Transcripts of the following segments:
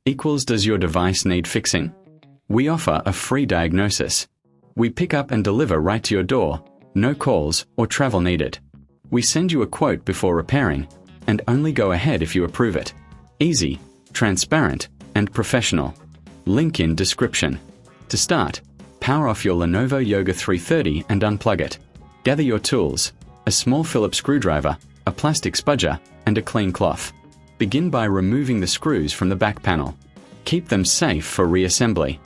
equals does your device need fixing? We offer a free diagnosis. We pick up and deliver right to your door, no calls or travel needed. We send you a quote before repairing, and only go ahead if you approve it. Easy, transparent, and professional. Link in description. To start, power off your Lenovo Yoga 330 and unplug it. Gather your tools, a small Phillips screwdriver, a plastic spudger, and a clean cloth. Begin by removing the screws from the back panel. Keep them safe for reassembly.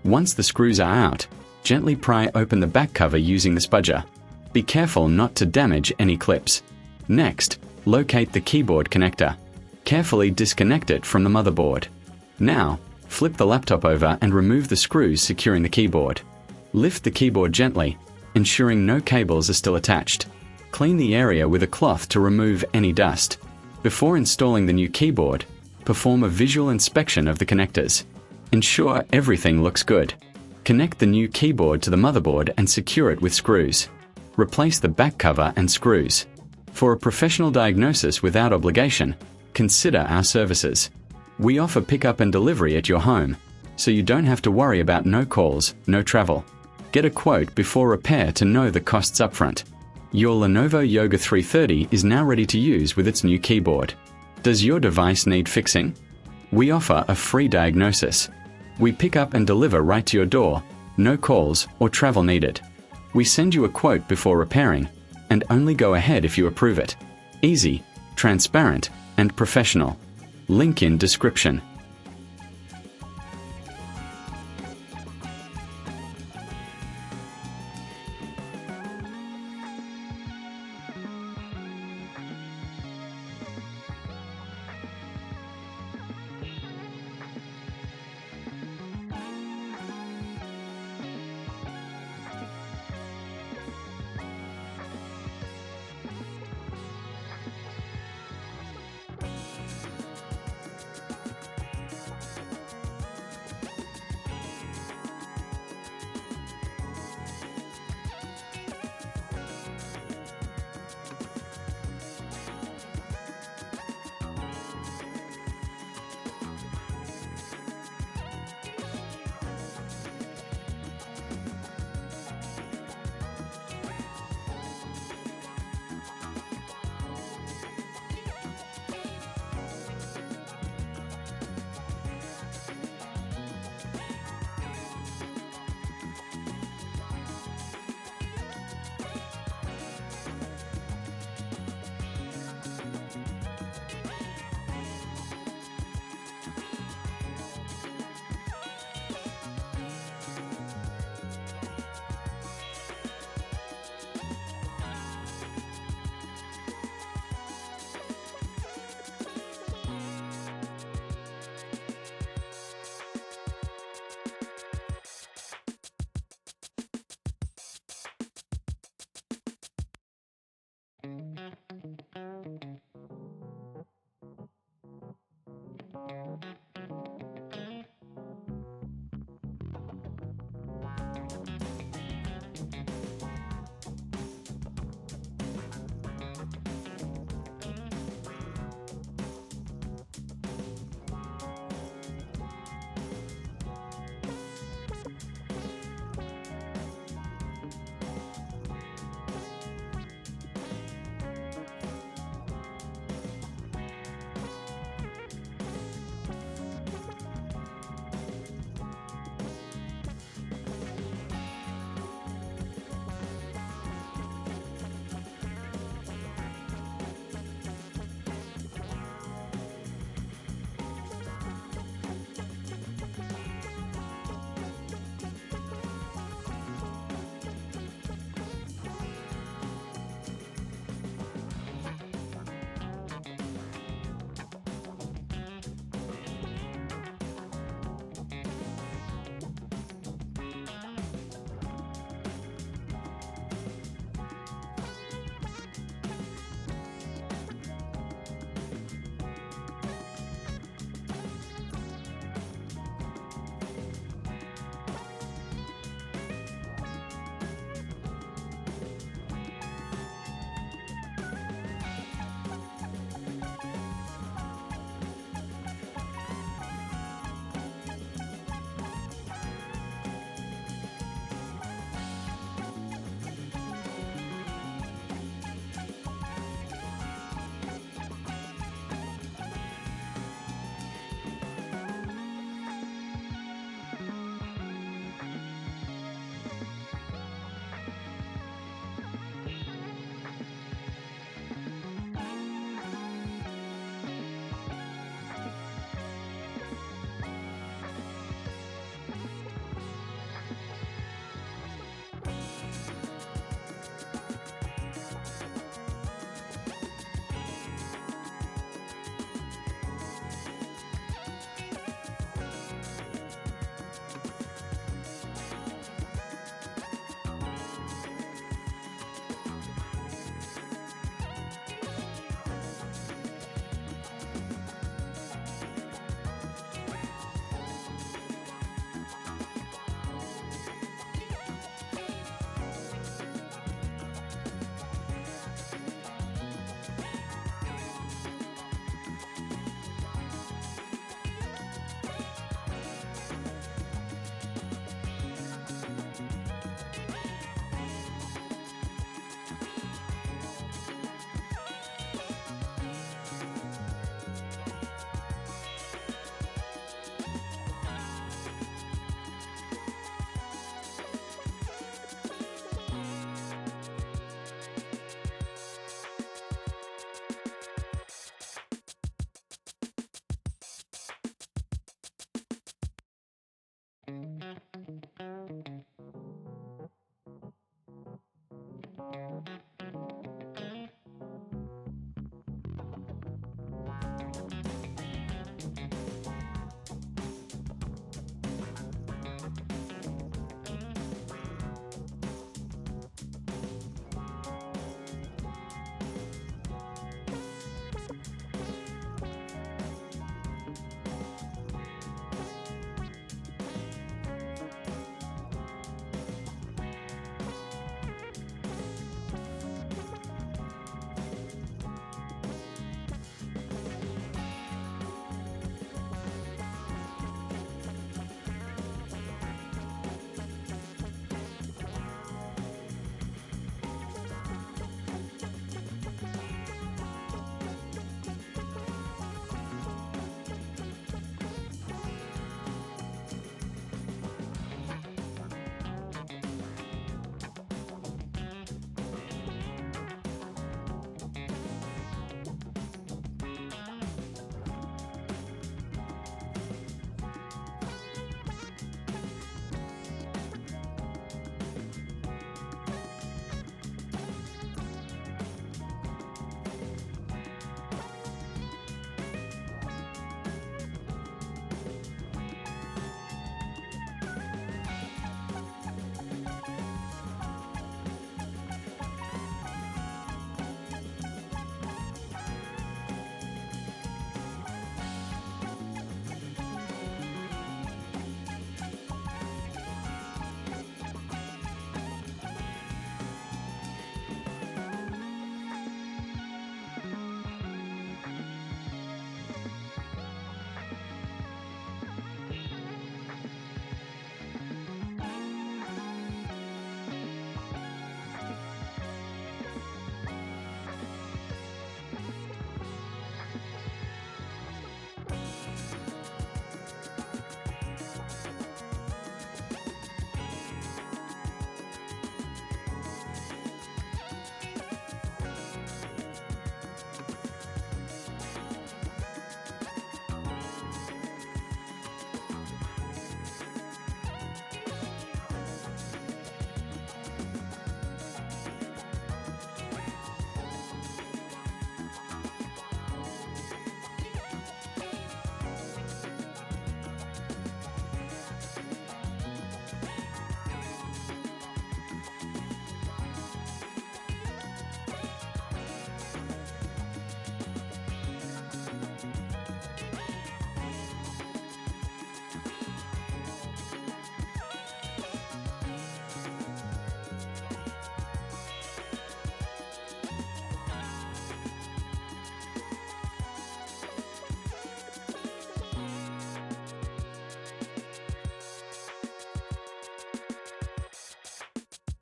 Once the screws are out, gently pry open the back cover using the spudger. Be careful not to damage any clips. Next, locate the keyboard connector. Carefully disconnect it from the motherboard. Now, flip the laptop over and remove the screws securing the keyboard. Lift the keyboard gently, ensuring no cables are still attached. Clean the area with a cloth to remove any dust. Before installing the new keyboard, perform a visual inspection of the connectors. Ensure everything looks good. Connect the new keyboard to the motherboard and secure it with screws. Replace the back cover and screws. For a professional diagnosis without obligation, consider our services. We offer pickup and delivery at your home, so you don't have to worry about no calls, no travel. Get a quote before repair to know the costs upfront. Your Lenovo Yoga 330 is now ready to use with its new keyboard. Does your device need fixing? We offer a free diagnosis. We pick up and deliver right to your door, no calls or travel needed. We send you a quote before repairing, and only go ahead if you approve it. Easy, transparent, and professional. Link in description.